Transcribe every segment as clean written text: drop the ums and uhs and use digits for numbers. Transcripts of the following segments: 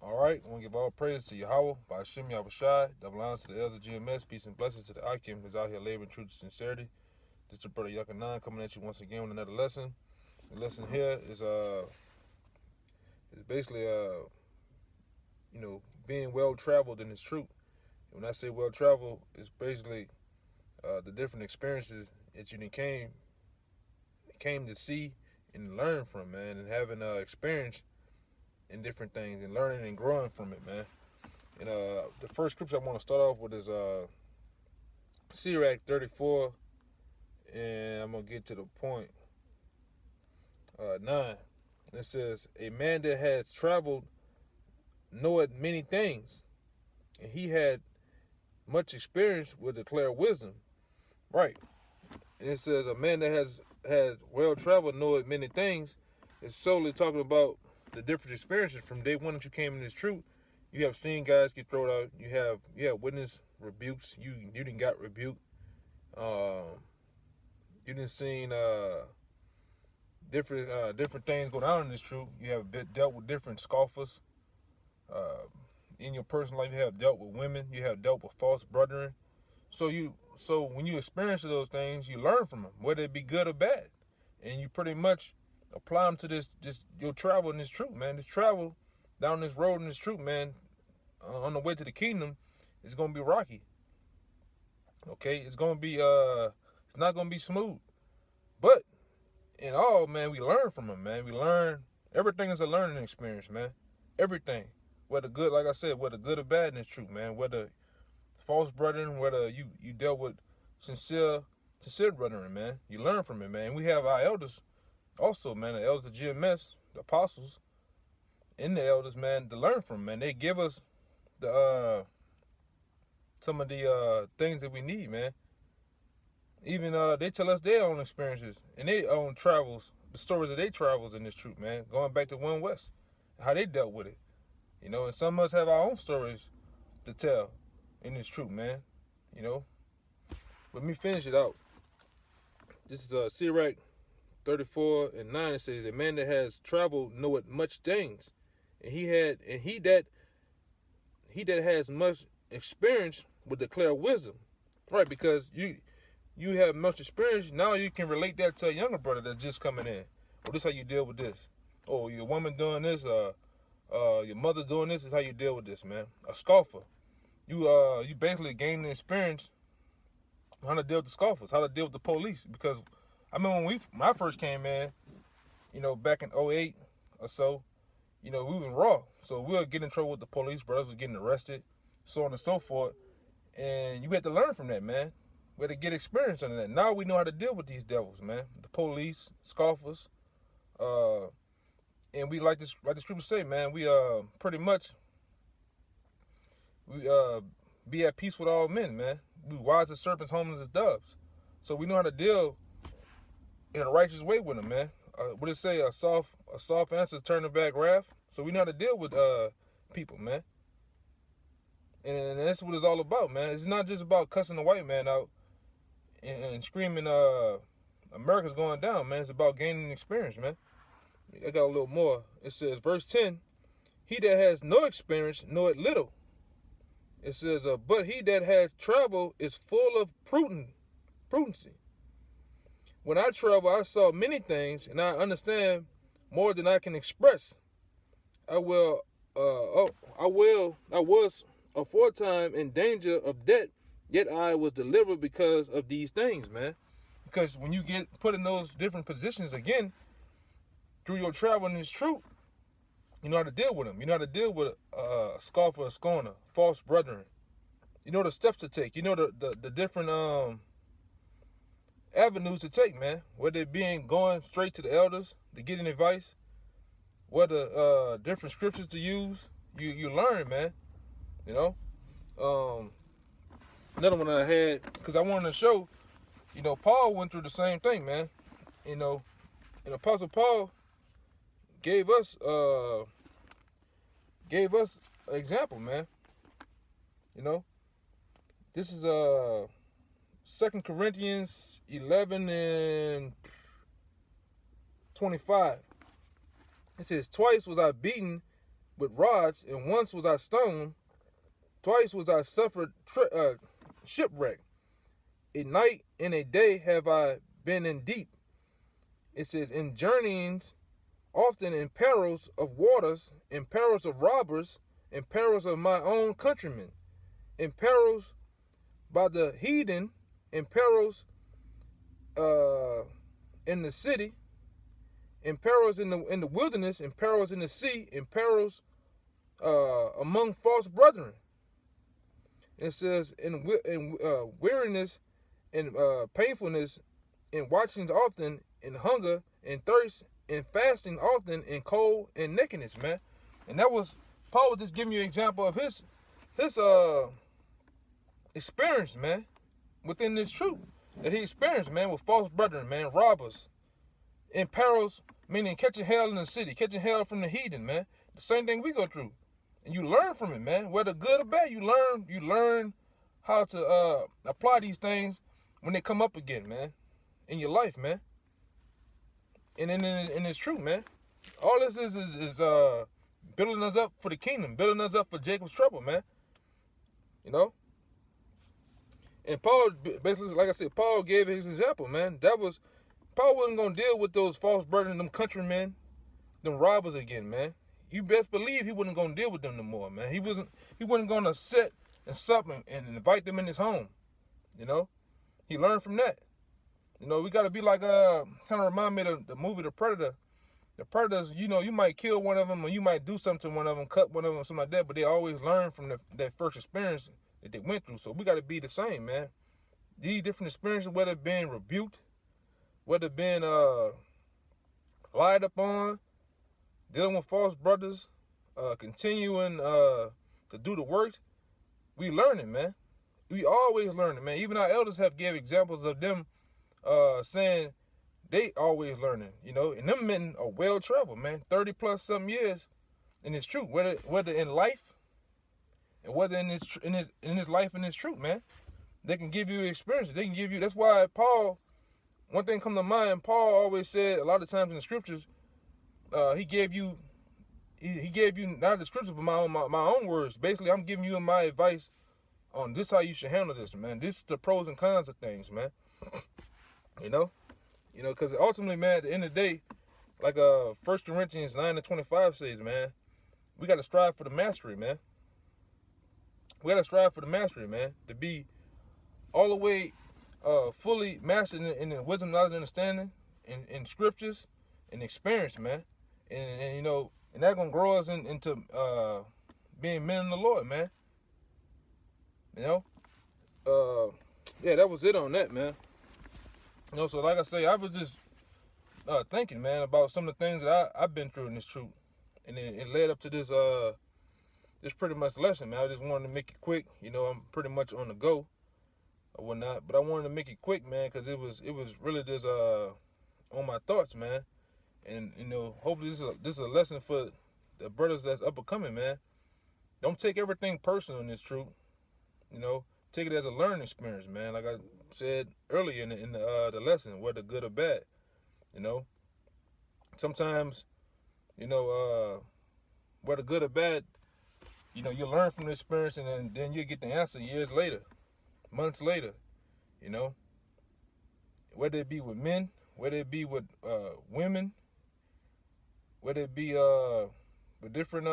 All right, I want to give all praise to Yahweh, by Hashem Yahushai, double honor to the elder GMS, peace and blessings to the Akim who's out here laboring truth and sincerity. This is your brother Yakanan coming at you once again with another lesson. The lesson here is basically being well traveled in this truth. When I say well traveled, it's basically the different experiences that you came to see and learn from, man, and having experience in different things and learning and growing from it, man. And the first scripture I want to start off with is Sirach 34, and I'm gonna get to the point. 9. It says, "A man that has traveled knoweth many things, and he had much experience will declare wisdom." Right. And it says, a man that has well traveled knoweth many things. It's solely talking about the different experiences from day one that you came in this truth. You have seen guys get thrown out. You have witnessed rebukes. You didn't got rebuked. You didn't seen different things go down in this truth. You have dealt with different scoffers. In your personal life, you have dealt with women. You have dealt with false brethren. So when you experience those things, you learn from them, whether it be good or bad, and you pretty much apply them to this your travel in this truth, man. This travel down this road in this truth, man, on the way to the kingdom, is gonna be rocky. Okay, it's gonna be it's not gonna be smooth, but in all, man, we learn from them, man. We learn. Everything is a learning experience, man. Everything, whether good, like I said, whether good or bad in this truth, man. Whether false brethren, whether you dealt with sincere brethren, man. You learn from it, man. We have our elders also, man, the elders of GMS, the apostles, and the elders, man, to learn from, man. They give us the some of the things that we need, man. Even they tell us their own experiences and their own travels, the stories of their travels in this truth, man. Going back to One West, how they dealt with it, and some of us have our own stories to tell in this truth, man. Let me finish it out. This is Sirach 34 and 9. It says, "A man that has traveled knoweth much things, and he that has much experience will declare wisdom." Right, because you have much experience, now you can relate that to a younger brother that's just coming in. Oh, this is how you deal with this. Oh, your woman doing this, your mother doing this is how you deal with this, man. A scoffer. You basically gain the experience how to deal with the scoffers, how to deal with the police. Because I remember when I first came in, back in 08 or so, we was raw. So we would get in trouble with the police, brothers was getting arrested, so on and so forth. And you had to learn from that, man. We had to get experience on that. Now we know how to deal with these devils, man. The police, scoffers, and we like the scripture say, man, we pretty much be at peace with all men, man. We wise as serpents, harmless as doves. So we know how to deal in a righteous way with them, man. What it say? A soft answer turning back wrath. So we know how to deal with people, man. And that's what it's all about, man. It's not just about cussing the white man out and screaming America's going down, man. It's about gaining experience, man. I got a little more. It says, verse 10, "He that has no experience knoweth little." It says, "But he that has traveled is full of prudency." When I travel, I saw many things, and I understand more than I can express. I was aforetime in danger of death, yet I was delivered because of these things, man. Because when you get put in those different positions again, through your travel in this truth, you know how to deal with them. You know how to deal with a scoffer, a scorner, false brethren. You know the steps to take. You know the different avenues to take, man. Whether it being going straight to the elders to get an advice, whether different scriptures to use. You learn, man. Another one I had, because I wanted to show, Paul went through the same thing, man. And Apostle Paul gave us an example, man. This is 2 Corinthians 11 and 25. It says, "Twice was I beaten with rods, and once was I stoned, twice was I suffered shipwreck. A night and a day have I been in deep. It says, in journeyings, often in perils of waters, in perils of robbers, in perils of my own countrymen, in perils by the heathen, in perils in the city, in perils in the wilderness, in perils in the sea, in perils among false brethren. It says, in weariness, in painfulness, in watchings often, in hunger, in thirst, in fasting often, in cold, and nakedness, man. And that was Paul was just giving you an example of his experience, man, within this truth that he experienced, man, with false brethren, man, robbers, in perils, meaning catching hell in the city, catching hell from the heathen, man. The same thing we go through. And you learn from it, man. Whether good or bad, you learn how to apply these things when they come up again, man, in your life, man. And it's true, man. All this is building us up for the kingdom, building us up for Jacob's trouble, man. You know? And Paul, basically, like I said, Paul gave his example, man. Paul wasn't going to deal with those false brethren, them countrymen, them robbers again, man. You best believe he wasn't going to deal with them no more, man. He wasn't going to sit and sup and invite them in his home, you know. He learned from that. You know, we got to be like, kind of remind me of the movie The Predator. The Predators, you know, you might kill one of them or you might do something to one of them, cut one of them, something like that, but they always learn from that first experience that they went through. So we got to be the same, man. These different experiences, whether it being rebuked, whether it being lied upon, dealing with false brothers, continuing to do the work, we learning, man. We always learning, man. Even our elders have gave examples of them saying they always learning, you know. And them men are well traveled, man. 30 plus some years, and it's true. Whether in life, and whether in his life and his truth, man, they can give you experiences. They can give you. That's why Paul. One thing come to mind. Paul always said a lot of times in the scriptures, he gave you not the scriptures but my own words. Basically, I'm giving you my advice on this how you should handle this, man. This is the pros and cons of things, man. You know, because ultimately, man, at the end of the day, like 1 Corinthians 9:25 says, man, we got to strive for the mastery, man. We got to strive for the mastery, man, to be all the way fully mastered in the wisdom, knowledge, and understanding, in scriptures, and experience, man. And you know, and that's gonna grow us into being men in the Lord, man. You know, yeah, that was it on that, man. You know, so like I say, I was just thinking, man, about some of the things that I've been through in this truth, and it led up to this pretty much lesson, man. I just wanted to make it quick. You know, I'm pretty much on the go or whatnot, but I wanted to make it quick, man, because it was really just on my thoughts, man. And you know, hopefully this is a lesson for the brothers that's up and coming, man. Don't take everything personal in this truth. You know, take it as a learning experience, man. Like I said earlier in the lesson, whether good or bad. You know, sometimes, you know, whether good or bad, you know, you learn from the experience, and then you get the answer years later, months later. You know, whether it be with men, whether it be with women, whether it be with different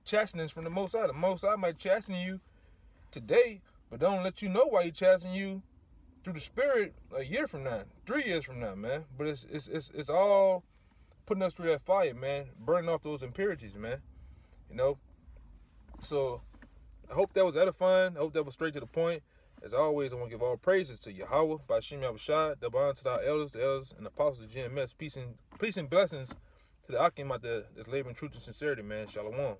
chastenings from the Most High. The Most High might chasten you today, but don't let you know why He chastening you through the Spirit a year from now, 3 years from now, man. But it's all putting us through that fire, man, burning off those impurities, man. You know. So I hope that was edifying. I hope that was straight to the point. As always, I want to give all praises to Yahweh, Bashim Yahushua, double honor to our elders, the elders and apostles of GMS. Peace and blessings to the Akim out there that's laboring truth and sincerity, man. Shalom.